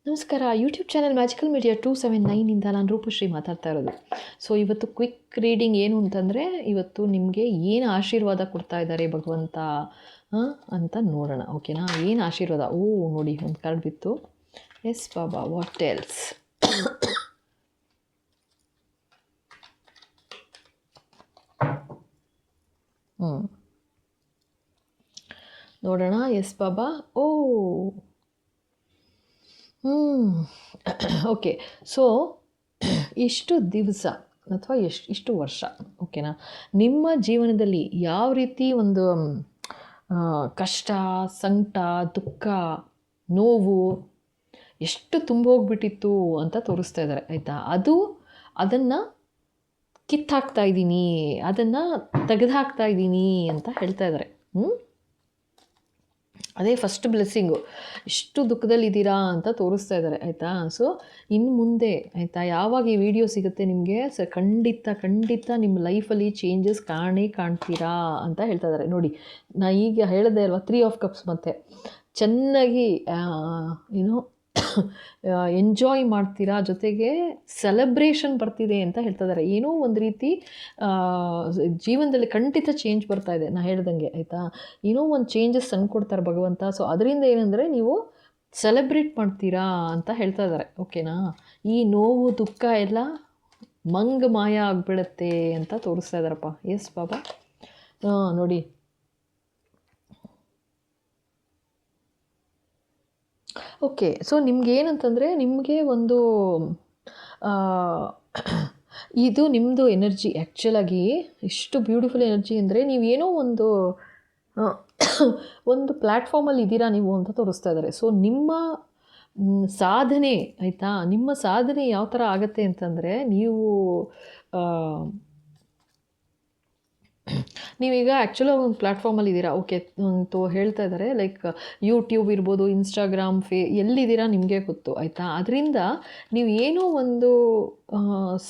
ನಮಸ್ಕಾರ. YouTube channel magical media 279 ನಾನು ರೂಪಶ್ರೀ ಮಾತಾಡ್ತಾ ಇರೋದು. ಸೊ ಇವತ್ತು ಕ್ವಿಕ್ ರೀಡಿಂಗ್ ಏನು ಅಂತಂದರೆ, ಇವತ್ತು ನಿಮಗೆ ಏನು ಆಶೀರ್ವಾದ ಕೊಡ್ತಾ ಇದ್ದಾರೆ ಭಗವಂತ ಅಂತ ನೋಡೋಣ. ಓಕೆನಾ? ಏನು ಆಶೀರ್ವಾದ? ನೋಡಿ ಒಂದು ಕಾರ್ಡ್ ಬಿತ್ತು. ಎಸ್ ಬಾಬಾ, ವಾಟ್ ಎಲ್ಸ್? ನೋಡೋಣ. ಎಸ್ ಬಾಬಾ. ಓಕೆ. ಸೊ ಇಷ್ಟು ದಿವಸ ಅಥವಾ ಇಷ್ಟು ವರ್ಷ, ಓಕೆನಾ, ನಿಮ್ಮ ಜೀವನದಲ್ಲಿ ಯಾವ ರೀತಿ ಒಂದು ಕಷ್ಟ, ಸಂಕಟ, ದುಃಖ, ನೋವು ಎಷ್ಟು ತುಂಬೋಗ್ಬಿಟ್ಟಿತ್ತು ಅಂತ ತೋರಿಸ್ತಾ ಇದ್ದಾರೆ, ಆಯಿತಾ? ಅದನ್ನು ಕಿತ್ತಾಕ್ತಾ ಇದ್ದೀನಿ, ಅದನ್ನು ತೆಗೆದುಹಾಕ್ತಾ ಇದ್ದೀನಿ ಅಂತ ಹೇಳ್ತಾ ಇದ್ದಾರೆ. ಅದೇ ಫಸ್ಟ್ ಬ್ಲೆಸ್ಸಿಂಗು. ಇಷ್ಟು ದುಃಖದಲ್ಲಿದ್ದೀರಾ ಅಂತ ತೋರಿಸ್ತಾ ಇದ್ದಾರೆ, ಆಯಿತಾ? ಸೊ ಇನ್ನು ಮುಂದೆ, ಆಯಿತಾ, ಯಾವಾಗ ಈ ವಿಡಿಯೋ ಸಿಗುತ್ತೆ ನಿಮಗೆ, ಖಂಡಿತ ನಿಮ್ಮ ಲೈಫಲ್ಲಿ ಚೇಂಜಸ್ ಕಾಣ್ತೀರಾ ಅಂತ ಹೇಳ್ತಾ ಇದ್ದಾರೆ. ನೋಡಿ, ನಾ ಈಗ ಹೇಳಿದೆ ಅಲ್ವಾ, 3 ಆಫ್ ಕಪ್ಸ್. ಮತ್ತು ಚೆನ್ನಾಗಿ ಎಂಜಾಯ್ ಮಾಡ್ತೀರಾ, ಜೊತೆಗೆ ಸೆಲೆಬ್ರೇಷನ್ ಬರ್ತಿದೆ ಅಂತ ಹೇಳ್ತಾ ಇದ್ದಾರೆ. ಏನೋ ಒಂದು ರೀತಿ ಜೀವನದಲ್ಲಿ ಖಂಡಿತ ಚೇಂಜ್ ಬರ್ತಾ ಇದೆ, ನಾ ಹೇಳ್ದಂಗೆ, ಆಯಿತಾ? ಏನೋ ಒಂದು ಚೇಂಜಸ್ ತಂದುಕೊಡ್ತಾರೆ ಭಗವಂತ. ಸೊ ಅದರಿಂದ ಏನಂದರೆ ನೀವು ಸೆಲೆಬ್ರೇಟ್ ಮಾಡ್ತೀರಾ ಅಂತ ಹೇಳ್ತಾ ಇದ್ದಾರೆ, ಓಕೆನಾ? ಈ ನೋವು, ದುಃಖ ಎಲ್ಲ ಮಾಯ ಆಗಿಬಿಡುತ್ತೆ ಅಂತ ತೋರಿಸ್ತಾ ಇದ್ದಾರಪ್ಪ. ಎಸ್ ಬಾಬಾ. ನೋಡಿ, ಓಕೆ. ಸೊ ನಿಮ್ಗೇನಂತಂದರೆ, ನಿಮಗೆ ಒಂದು ಇದು ನಿಮ್ಮದು ಎನರ್ಜಿ ಆ್ಯಕ್ಚುಲಾಗಿ ಇಷ್ಟು ಬ್ಯೂಟಿಫುಲ್ ಎನರ್ಜಿ ಅಂದರೆ, ನೀವೇನೋ ಒಂದು ಪ್ಲ್ಯಾಟ್ಫಾರ್ಮಲ್ಲಿ ಇದ್ದೀರಾ ನೀವು ಅಂತ ತೋರಿಸ್ತಾ ಇದ್ದಾರೆ. ಸೊ ನಿಮ್ಮ ಸಾಧನೆ, ಆಯಿತಾ, ನಿಮ್ಮ ಸಾಧನೆ ಯಾವ ಥರ ಆಗುತ್ತೆ ಅಂತಂದರೆ, ನೀವೀಗ ಆ್ಯಕ್ಚುಲಿ ಒಂದು ಪ್ಲ್ಯಾಟ್ಫಾರ್ಮಲ್ಲಿ ಇದ್ದೀರಾ, ಓಕೆ ಅಂತ ಹೇಳ್ತಾ ಇದ್ದಾರೆ. ಲೈಕ್ ಯೂಟ್ಯೂಬ್ ಇರ್ಬೋದು, ಇನ್ಸ್ಟಾಗ್ರಾಮ್, ಎಲ್ಲಿದ್ದೀರಾ ನಿಮಗೆ ಗೊತ್ತು, ಆಯಿತಾ? ಅದರಿಂದ ನೀವು ಏನೋ ಒಂದು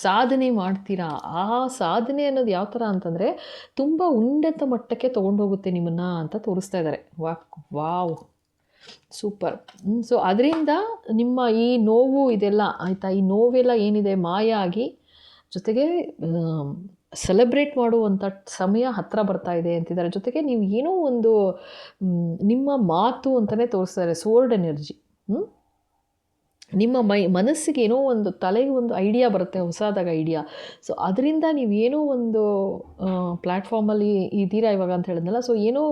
ಸಾಧನೆ ಮಾಡ್ತೀರಾ. ಆ ಸಾಧನೆ ಅನ್ನೋದು ಯಾವ ಥರ ಅಂತಂದರೆ, ತುಂಬ ಉನ್ನತ ಮಟ್ಟಕ್ಕೆ ತೊಗೊಂಡೋಗುತ್ತೆ ನಿಮ್ಮನ್ನು ಅಂತ ತೋರಿಸ್ತಾ ಇದ್ದಾರೆ. Wow, super. ಸೊ ಅದರಿಂದ ನಿಮ್ಮ ಈ ನೋವು ಇದೆಲ್ಲ, ಆಯಿತಾ, ಈ ನೋವೆಲ್ಲ ಏನಿದೆ ಮಾಯ ಆಗಿ, ಜೊತೆಗೆ ಸೆಲೆಬ್ರೇಟ್ ಮಾಡುವಂಥ ಸಮಯ ಹತ್ತಿರ ಬರ್ತಾ ಇದೆ ಅಂತಿದ್ದಾರೆ. ಜೊತೆಗೆ ನೀವು ಏನೋ ಒಂದು ನಿಮ್ಮ ಮಾತು ಅಂತಲೇ ತೋರಿಸ್ತಾರೆ, ಸ್ವೋರ್ಡ್ ಎನರ್ಜಿ. ನಿಮ್ಮ ಮನಸ್ಸಿಗೆ ಏನೋ ಒಂದು, ತಲೆಗೆ ಒಂದು ಐಡಿಯಾ ಬರುತ್ತೆ, ಹೊಸದಾದ ಐಡಿಯಾ. ಸೊ ಅದರಿಂದ ನೀವು ಏನೋ ಒಂದು ಪ್ಲ್ಯಾಟ್ಫಾರ್ಮಲ್ಲಿ ಇದ್ದೀರಾ ಇವಾಗ ಅಂತ ಹೇಳಿದ್ನಲ್ಲ. ಸೊ ಏನೋ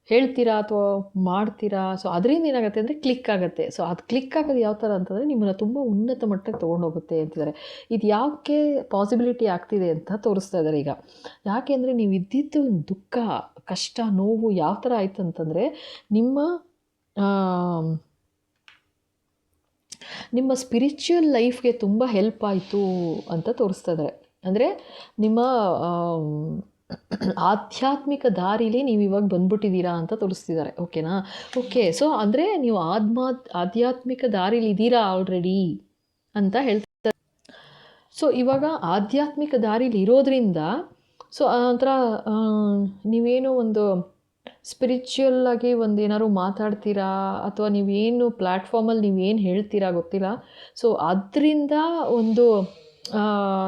ಹೇಳ್ತೀರಾ ಅಥವಾ ಮಾಡ್ತೀರಾ. ಸೊ ಅದರಿಂದ ಏನಾಗುತ್ತೆ ಅಂದರೆ ಕ್ಲಿಕ್ ಆಗುತ್ತೆ. ಸೊ ಅದು ಕ್ಲಿಕ್ ಆಗೋದು ಯಾವ ಥರ ಅಂತಂದರೆ, ನಿಮ್ಮನ್ನು ತುಂಬ ಉನ್ನತ ಮಟ್ಟಕ್ಕೆ ತೊಗೊಂಡೋಗುತ್ತೆ ಅಂತಿದ್ದಾರೆ. ಇದು ಯಾಕೆ ಪಾಸಿಬಿಲಿಟಿ ಆಗ್ತಿದೆ ಅಂತ ತೋರಿಸ್ತಾ ಇದ್ದಾರೆ ಈಗ. ಯಾಕೆ ಅಂದರೆ, ನೀವು ಇದ್ದಿದ್ದು ದುಃಖ, ಕಷ್ಟ, ನೋವು ಯಾವ ಥರ ಆಯಿತು ಅಂತಂದರೆ, ನಿಮ್ಮ ಸ್ಪಿರಿಚುವಲ್ ಲೈಫ್ಗೆ ತುಂಬ ಹೆಲ್ಪ್ ಆಯಿತು ಅಂತ ತೋರಿಸ್ತಾ ಇದ್ದಾರೆ. ಅಂದರೆ ನಿಮ್ಮ ಆಧ್ಯಾತ್ಮಿಕ ದಾರಿಲಿ ನೀವು ಇವಾಗ ಬಂದ್ಬಿಟ್ಟಿದ್ದೀರಾ ಅಂತ ತೋರಿಸ್ತಿದ್ದಾರೆ, ಓಕೆನಾ? ಓಕೆ. ಸೊ ಅಂದರೆ ನೀವು ಆಧ್ಯಾತ್ಮಿಕ ದಾರಿಲಿ ಇದ್ದೀರಾ ಆಲ್ರೆಡಿ ಅಂತ ಹೇಳ್ತಾರೆ. ಸೊ ಇವಾಗ ಆಧ್ಯಾತ್ಮಿಕ ದಾರಿಲಿ ಇರೋದ್ರಿಂದ, ಸೊ ಒಂಥರ ನೀವೇನೋ ಒಂದು ಸ್ಪಿರಿಚುವಲ್ಲಾಗಿ ಒಂದು ಏನಾದ್ರು ಮಾತಾಡ್ತೀರಾ, ಅಥವಾ ನೀವೇನು ಪ್ಲ್ಯಾಟ್ಫಾರ್ಮಲ್ಲಿ ನೀವೇನು ಹೇಳ್ತೀರಾ ಗೊತ್ತಿಲ್ಲ. ಸೊ ಅದರಿಂದ ಒಂದು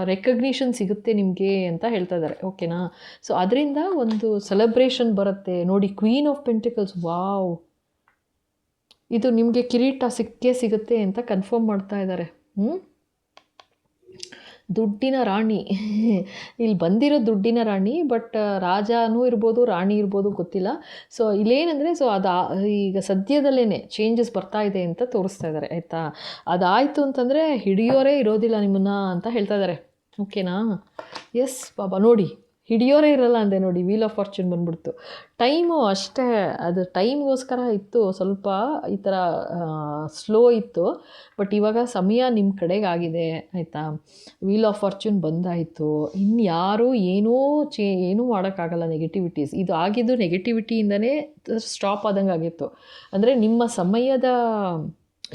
ರೆಕಗ್ನಿಷನ್ ಸಿಗುತ್ತೆ ನಿಮಗೆ ಅಂತ ಹೇಳ್ತಾ ಇದ್ದಾರೆ, ಓಕೆನಾ? ಸೊ ಅದರಿಂದ ಒಂದು ಸೆಲೆಬ್ರೇಷನ್ ಬರುತ್ತೆ. ನೋಡಿ, ಕ್ವೀನ್ ಆಫ್ ಪೆಂಟಿಕಲ್ಸ್. ವಾವ್, ಇದು ನಿಮಗೆ ಕಿರೀಟ ಸಿಗುತ್ತೆ ಅಂತ ಕನ್ಫರ್ಮ್ ಮಾಡ್ತಾ ಇದ್ದಾರೆ. ದುಡ್ಡಿನ ರಾಣಿ ಇಲ್ಲಿ ಬಂದಿರೋ ದುಡ್ಡಿನ ರಾಣಿ, ಬಟ್ ರಾಜನೂ ಇರ್ಬೋದು, ರಾಣಿ ಇರ್ಬೋದು, ಗೊತ್ತಿಲ್ಲ. ಸೊ ಇಲ್ಲೇನಂದರೆ, ಸೊ ಈಗ ಸದ್ಯದಲ್ಲೇ ಚೇಂಜಸ್ ಬರ್ತಾ ಇದೆ ಅಂತ ತೋರಿಸ್ತಾ ಇದ್ದಾರೆ, ಆಯಿತಾ? ಅದಾಯಿತು ಅಂತಂದರೆ ಹಿಡಿಯೋರೇ ಇರೋದಿಲ್ಲ ನಿಮ್ಮನ್ನು ಅಂತ ಹೇಳ್ತಾ ಇದ್ದಾರೆ, ಓಕೆನಾ? ಎಸ್ ಬಾಬಾ. ನೋಡಿ, ಹಿಡಿಯೋರೇ ಇರಲ್ಲ ಅಂದೆ. ನೋಡಿ, ವೀಲ್ ಆಫ್ ಫಾರ್ಚೂನ್ ಬಂದ್ಬಿಡ್ತು. ಟೈಮು ಅಷ್ಟೇ, ಅದು ಟೈಮ್ಗೋಸ್ಕರ ಇತ್ತು, ಸ್ವಲ್ಪ ಈ ಥರ ಸ್ಲೋ ಇತ್ತು. ಬಟ್ ಇವಾಗ ಸಮಯ ನಿಮ್ಮ ಕಡೆಗೆ ಆಗಿದೆ, ಆಯಿತಾ? ವೀಲ್ ಆಫ್ ಫಾರ್ಚೂನ್ ಬಂದಾಯಿತು. ಇನ್ಯಾರೂ ಏನೂ ಮಾಡೋಕ್ಕಾಗಲ್ಲ. ನೆಗೆಟಿವಿಟೀಸ್ ಇದು ಆಗಿದ್ದು ನೆಗೆಟಿವಿಟಿಯಿಂದನೇ ಸ್ಟಾಪ್ ಆದಂಗೆ ಆಗಿತ್ತು. ಅಂದರೆ ನಿಮ್ಮ ಸಮಯದ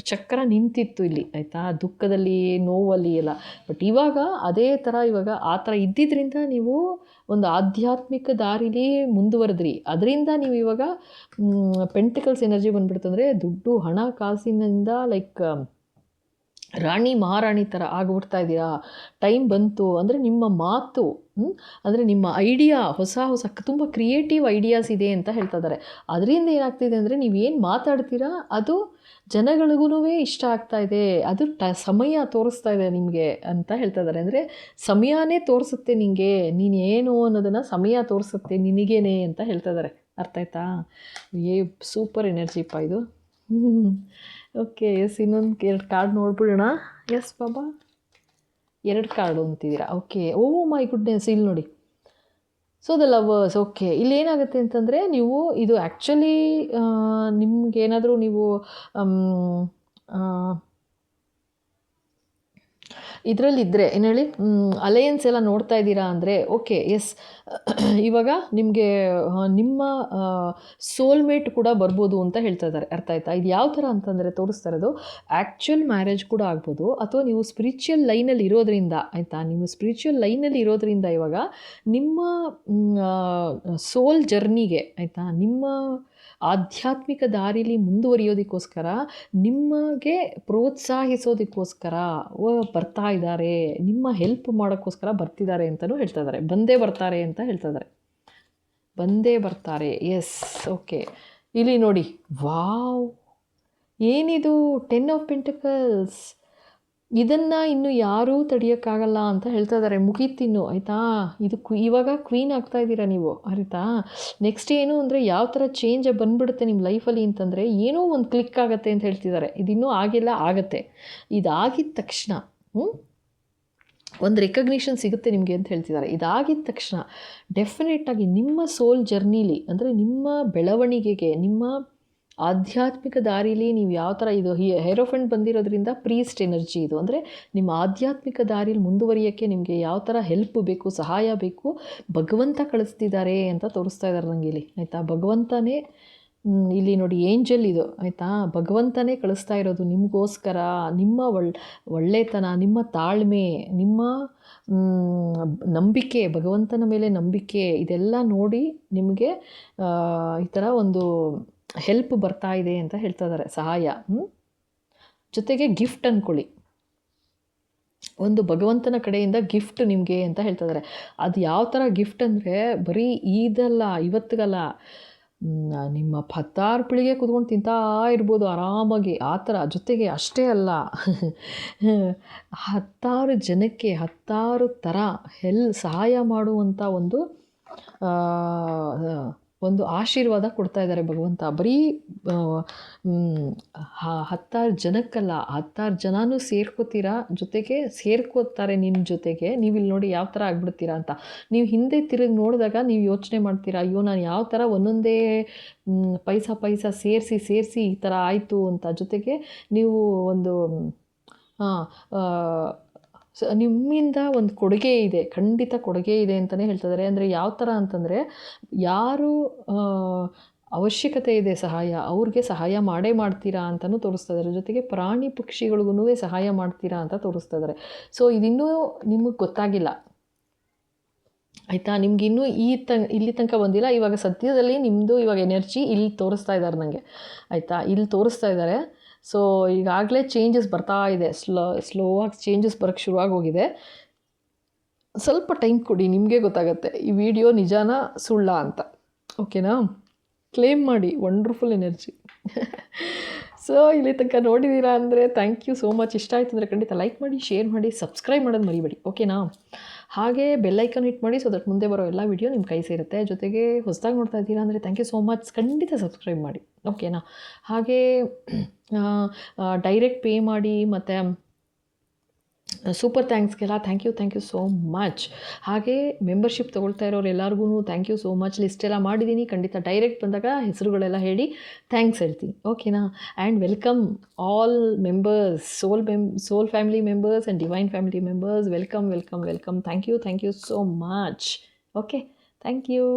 ಚಕ್ರ ನಿಂತಿತ್ತು ಇಲ್ಲಿ ಆಯಿತಾ, ದುಃಖದಲ್ಲಿ, ನೋವಲ್ಲಿ ಎಲ್ಲ. ಬಟ್ ಇವಾಗ ಅದೇ ಥರ ಇವಾಗ ಆ ಥರ ಇದ್ದಿದ್ದರಿಂದ ನೀವು ಒಂದು ಆಧ್ಯಾತ್ಮಿಕ ದಾರಿಲಿ ಮುಂದುವರೆದ್ರಿ. ಅದರಿಂದ ನೀವು ಇವಾಗ ಪೆಂಟಿಕಲ್ಸ್ ಎನರ್ಜಿ ಬಂದ್ಬಿಡ್ತಂದರೆ ದುಡ್ಡು, ಹಣ, ಕಾಸಿನಿಂದ ಲೈಕ್ ರಾಣಿ ಮಹಾರಾಣಿ ಥರ ಆಗಿಬಿಡ್ತಾ ಇದ್ದೀರಾ. ಟೈಮ್ ಬಂತು ಅಂದರೆ ನಿಮ್ಮ ಮಾತು, ಅಂದರೆ ನಿಮ್ಮ ಐಡಿಯಾ ಹೊಸ ಹೊಸ ತುಂಬ ಕ್ರಿಯೇಟಿವ್ ಐಡಿಯಾಸ್ ಇದೆ ಅಂತ ಹೇಳ್ತಾ ಇದ್ದಾರೆ. ಅದರಿಂದ ಏನಾಗ್ತಿದೆ ಅಂದರೆ ನೀವೇನು ಮಾತಾಡ್ತೀರಾ ಅದು ಜನಗಳಿಗೂ ಇಷ್ಟ ಆಗ್ತಾ ಇದೆ, ಅದು ಸಮಯ ತೋರಿಸ್ತಾ ಇದೆ ನಿಮಗೆ ಅಂತ ಹೇಳ್ತಾ ಇದ್ದಾರೆ. ಅಂದರೆ ಸಮಯನೇ ತೋರಿಸುತ್ತೆ ನಿನಗೆ, ನೀನು ಏನು ಅನ್ನೋದನ್ನು ಸಮಯ ತೋರಿಸುತ್ತೆ ನಿನಗೇನೆ ಅಂತ ಹೇಳ್ತಾ ಇದ್ದಾರೆ. ಅರ್ಥ ಆಯ್ತಾ? ಸೂಪರ್ ಎನರ್ಜಿಪ್ಪ ಇದು. ಓಕೆ, ಎಸ್, ಇನ್ನೊಂದು 2 ಕಾರ್ಡ್ ನೋಡ್ಬಿಡೋಣ. ಎಸ್ ಬಾಬಾ, 2 ಕಾರ್ಡು ಅಂತಿದ್ದೀರಾ. ಓಕೆ, ಓ ಮೈ ಗುಡ್ನೆಸ್, ಇಲ್ಲಿ ನೋಡಿ. So the lovers. ಓಕೆ, ಇಲ್ಲಿ ಏನಾಗುತ್ತೆ ಅಂತಂದರೆ ನೀವು ಇದು ಆ್ಯಕ್ಚುಲಿ ನಿಮ್ಗೇನಾದರೂ ನೀವು ಇದರಲ್ಲಿದ್ದರೆ ಏನು ಹೇಳಿ, ಅಲಯನ್ಸ್ ಎಲ್ಲ ನೋಡ್ತಾ ಇದ್ದೀರಾ ಅಂದರೆ ಓಕೆ, ಎಸ್, ಇವಾಗ ನಿಮಗೆ ನಿಮ್ಮ ಸೋಲ್ಮೇಟ್ ಕೂಡ ಬರ್ಬೋದು ಅಂತ ಹೇಳ್ತಾ ಇದ್ದಾರೆ. ಅರ್ಥ ಆಯ್ತಾ? ಇದು ಯಾವ ಥರ ಅಂತಂದರೆ ತೋರಿಸ್ತಾ ಇರೋದು ಆ್ಯಕ್ಚುಯಲ್ ಮ್ಯಾರೇಜ್ ಕೂಡ ಆಗ್ಬೋದು, ಅಥವಾ ನೀವು ಸ್ಪಿರಿಚುವಲ್ ಲೈನಲ್ಲಿ ಇರೋದ್ರಿಂದ, ಆಯಿತಾ, ನೀವು ಸ್ಪಿರಿಚುವಲ್ ಲೈನಲ್ಲಿ ಇರೋದ್ರಿಂದ ಇವಾಗ ನಿಮ್ಮ ಸೋಲ್ ಜರ್ನಿಗೆ, ಆಯಿತಾ, ನಿಮ್ಮ ಆಧ್ಯಾತ್ಮಿಕ ದಾರಿಲಿ ಮುಂದುವರಿಯೋದಕ್ಕೋಸ್ಕರ ನಿಮಗೆ ಪ್ರೋತ್ಸಾಹಿಸೋದಕ್ಕೋಸ್ಕರ ಬರ್ತಾ ಇದ್ದಾರೆ, ನಿಮ್ಮ ಹೆಲ್ಪ್ ಮಾಡೋಕ್ಕೋಸ್ಕರ ಬರ್ತಿದ್ದಾರೆ ಅಂತಲೂ ಹೇಳ್ತಾ ಇದ್ದಾರೆ. ಬಂದೇ ಬರ್ತಾರೆ ಅಂತ ಹೇಳ್ತಾ ಇದ್ದಾರೆ. ಬಂದೇ ಬರ್ತಾರೆ. ಎಸ್. ಓಕೆ, ಇಲ್ಲಿ ನೋಡಿ. ವಾವ್, ಏನಿದು 10 ಆಫ್ ಪೆಂಟಿಕಲ್ಸ್. ಇದನ್ನು ಇನ್ನು ಯಾರೂ ತಡೆಯೋಕ್ಕಾಗಲ್ಲ ಅಂತ ಹೇಳ್ತಾ ಇದ್ದಾರೆ. ಮುಗೀತಿನ್ನು, ಆಯಿತಾ? ಇದು ಇವಾಗ ಕ್ವೀನ್ ಆಗ್ತಾ ಇದ್ದೀರಾ ನೀವು, ಆಯಿತಾ? ನೆಕ್ಸ್ಟ್ ಏನು ಅಂದರೆ ಯಾವ ಥರ ಚೇಂಜ್ ಬಂದುಬಿಡುತ್ತೆ ನಿಮ್ಮ ಲೈಫಲ್ಲಿ ಅಂತಂದರೆ ಏನೋ ಒಂದು ಕ್ಲಿಕ್ ಆಗುತ್ತೆ ಅಂತ ಹೇಳ್ತಿದ್ದಾರೆ. ಇದಿನ್ನೂ ಆಗಿಲ್ಲ, ಆಗುತ್ತೆ. ಇದಾಗಿದ ತಕ್ಷಣ ಒಂದು ರೆಕಗ್ನಿಷನ್ ಸಿಗುತ್ತೆ ನಿಮಗೆ ಅಂತ ಹೇಳ್ತಿದ್ದಾರೆ. ಇದಾಗಿದ ತಕ್ಷಣ ಡೆಫಿನೆಟಾಗಿ ನಿಮ್ಮ ಸೋಲ್ ಜರ್ನಿಲಿ, ಅಂದರೆ ನಿಮ್ಮ ಬೆಳವಣಿಗೆಗೆ, ನಿಮ್ಮ ಆಧ್ಯಾತ್ಮಿಕ ದಾರಿಲಿ ನೀವು ಯಾವ ಥರ, ಇದು ಹೇರೋಫೆಂಟ್ ಬಂದಿರೋದ್ರಿಂದ ಪ್ರೀಸ್ಟ್ ಎನರ್ಜಿ ಇದು. ಅಂದರೆ ನಿಮ್ಮ ಆಧ್ಯಾತ್ಮಿಕ ದಾರಿಲಿ ಮುಂದುವರಿಯೋಕ್ಕೆ ನಿಮಗೆ ಯಾವ ಥರ ಹೆಲ್ಪ್ ಬೇಕು, ಸಹಾಯ ಬೇಕು, ಭಗವಂತ ಕಳಿಸ್ತಿದ್ದಾರೆ ಅಂತ ತೋರಿಸ್ತಾ ಇದ್ದಾರೆ ನನಗೆ ಇಲ್ಲಿ, ಆಯಿತಾ? ಭಗವಂತನೇ ಇಲ್ಲಿ ನೋಡಿ, ಏಂಜಲ್ ಇದು, ಆಯಿತಾ? ಭಗವಂತನೇ ಕಳಿಸ್ತಾ ಇರೋದು ನಿಮಗೋಸ್ಕರ. ನಿಮ್ಮ ಒಳ್ಳೆತನ, ನಿಮ್ಮ ತಾಳ್ಮೆ, ನಿಮ್ಮ ನಂಬಿಕೆ, ಭಗವಂತನ ಮೇಲೆ ನಂಬಿಕೆ, ಇದೆಲ್ಲ ನೋಡಿ ನಿಮಗೆ ಈ ಥರ ಒಂದು ಹೆಲ್ಪ್ ಬರ್ತಾ ಇದೆ ಅಂತ ಹೇಳ್ತಾ ಇದ್ದಾರೆ, ಸಹಾಯ. ಜೊತೆಗೆ ಗಿಫ್ಟ್ ಅಂದ್ಕೊಳ್ಳಿ, ಒಂದು ಭಗವಂತನ ಕಡೆಯಿಂದ ಗಿಫ್ಟ್ ನಿಮಗೆ ಅಂತ ಹೇಳ್ತಾ ಇದ್ದಾರೆ. ಅದು ಯಾವ ಥರ ಗಿಫ್ಟ್ ಅಂದರೆ ಬರೀ ಇದಲ್ಲ, ಇವತ್ತಿಗಲ್ಲ, ನಿಮ್ಮ 10 ಪೀಳಿಗೆ ಕೂತ್ಕೊಂಡು ತಿಂತಾ ಇರ್ಬೋದು ಆರಾಮಾಗಿ, ಆ ಥರ. ಜೊತೆಗೆ ಅಷ್ಟೇ ಅಲ್ಲ, 10 ಜನಕ್ಕೆ 10 ಥರ ಸಹಾಯ ಮಾಡುವಂಥ ಒಂದು ಆಶೀರ್ವಾದ ಕೊಡ್ತಾ ಇದ್ದಾರೆ ಭಗವಂತ. ಬರೀ 10 ಜನಕ್ಕಲ್ಲ, 10 ಜನನೂ ಸೇರ್ಕೋತೀರಾ, ಜೊತೆಗೆ ಸೇರ್ಕೋತಾರೆ ನಿಮ್ಮ ಜೊತೆಗೆ. ನೀವು ಇಲ್ಲಿ ನೋಡಿ ಯಾವ ಥರ ಆಗ್ಬಿಡ್ತೀರಾ ಅಂತ. ನೀವು ಹಿಂದೆ ತಿರುಗಿ ನೋಡಿದಾಗ ನೀವು ಯೋಚನೆ ಮಾಡ್ತೀರಾ, ಅಯ್ಯೋ ನಾನು ಯಾವ ಥರ ಒಂದೊಂದೇ ಪೈಸಾ ಸೇರಿಸಿ ಈ ಥರ ಆಯಿತು ಅಂತ. ಜೊತೆಗೆ ನೀವು ಒಂದು ನಿಮ್ಮಿಂದ ಒಂದು ಕೊಡುಗೆ ಇದೆ, ಖಂಡಿತ ಕೊಡುಗೆ ಇದೆ ಅಂತಲೇ ಹೇಳ್ತಿದ್ದಾರೆ. ಅಂದರೆ ಯಾವ ಥರ ಅಂತಂದರೆ ಯಾರು ಅವಶ್ಯಕತೆ ಇದೆ ಸಹಾಯ, ಅವ್ರಿಗೆ ಸಹಾಯ ಮಾಡ್ತೀರಾ ಅಂತಲೂ ತೋರಿಸ್ತಾ ಇದ್ದಾರೆ. ಜೊತೆಗೆ ಪ್ರಾಣಿ ಪಕ್ಷಿಗಳಿಗೂ ಸಹಾಯ ಮಾಡ್ತೀರಾ ಅಂತ ತೋರಿಸ್ತಾ ಇದ್ದಾರೆ. ಸೊ ಇದಿನ್ನೂ ನಿಮಗೆ ಗೊತ್ತಾಗಿಲ್ಲ, ಆಯಿತಾ? ನಿಮಗಿನ್ನೂ ಇಲ್ಲಿ ತನಕ ಬಂದಿಲ್ಲ. ಇವಾಗ ಸದ್ಯದಲ್ಲಿ ನಿಮ್ಮದು ಇವಾಗ ಎನರ್ಜಿ ಇಲ್ಲಿ ತೋರಿಸ್ತಾ ಇದ್ದಾರೆ ನನಗೆ, ಆಯಿತಾ? ಇಲ್ಲಿ ತೋರಿಸ್ತಾ ಇದ್ದಾರೆ. ಸೊ ಈಗಾಗಲೇ ಚೇಂಜಸ್ ಬರ್ತಾ ಇದೆ, ಸ್ಲೋವಾಗಿ ಚೇಂಜಸ್ ಬರೋಕ್ಕೆ ಶುರುವಾಗಿ ಹೋಗಿದೆ. ಸ್ವಲ್ಪ ಟೈಮ್ ಕೊಡಿ, ನಿಮಗೆ ಗೊತ್ತಾಗುತ್ತೆ ಈ ವಿಡಿಯೋ ನಿಜಾನ ಸುಳ್ಳ ಅಂತ. ಓಕೆನಾ? ಕ್ಲೇಮ್ ಮಾಡಿ, ವಂಡರ್ಫುಲ್ ಎನರ್ಜಿ. ಸೊ ಇಲ್ಲಿ ತನಕ ನೋಡಿದ್ದೀರಾ ಅಂದರೆ ಥ್ಯಾಂಕ್ ಯು ಸೋ ಮಚ್. ಇಷ್ಟ ಆಯಿತು ಅಂದರೆ ಖಂಡಿತ ಲೈಕ್ ಮಾಡಿ, ಶೇರ್ ಮಾಡಿ, ಸಬ್ಸ್ಕ್ರೈಬ್ ಮಾಡೋದು ಮರಿಬೇಡಿ, ಓಕೆನಾ? ಹಾಗೆ ಬೆಲ್ಲೈಕನ್ ಹಿಟ್ ಮಾಡಿ, ಸೊ ದಟ್ ಮುಂದೆ ಬರೋ ಎಲ್ಲ ವಿಡಿಯೋ ನಿಮ್ಮ ಕೈ ಸೇರುತ್ತೆ. ಜೊತೆಗೆ ಹೊಸದಾಗಿ ನೋಡ್ತಾ ಇದ್ದೀರಾ ಅಂದರೆ ಥ್ಯಾಂಕ್ ಯು ಸೋ ಮಚ್, ಖಂಡಿತ ಸಬ್ಸ್ಕ್ರೈಬ್ ಮಾಡಿ, ಓಕೆನಾ? ಹಾಗೆ ಡೈರೆಕ್ಟ್ ಪೇ ಮಾಡಿ, ಮತ್ತು ಸೂಪರ್ ಥ್ಯಾಂಕ್ಸ್ಗೆಲ್ಲ ಥ್ಯಾಂಕ್ ಯು ಸೋ ಮಚ್. ಹಾಗೆ ಮೆಂಬರ್ಶಿಪ್ ತೊಗೊಳ್ತಾ ಇರೋರು ಎಲ್ಲರಿಗೂ ಥ್ಯಾಂಕ್ ಯು ಸೋ ಮಚ್. ಲಿಸ್ಟೆಲ್ಲ ಮಾಡಿದ್ದೀನಿ, ಖಂಡಿತ ಡೈರೆಕ್ಟ್ ಬಂದಾಗ ಹೆಸರುಗಳೆಲ್ಲ ಹೇಳಿ ಥ್ಯಾಂಕ್ಸ್ ಹೇಳ್ತೀನಿ, ಓಕೆನಾ? And welcome all members, soul family members and divine family members. Welcome. Thank you so much. Okay, thank you.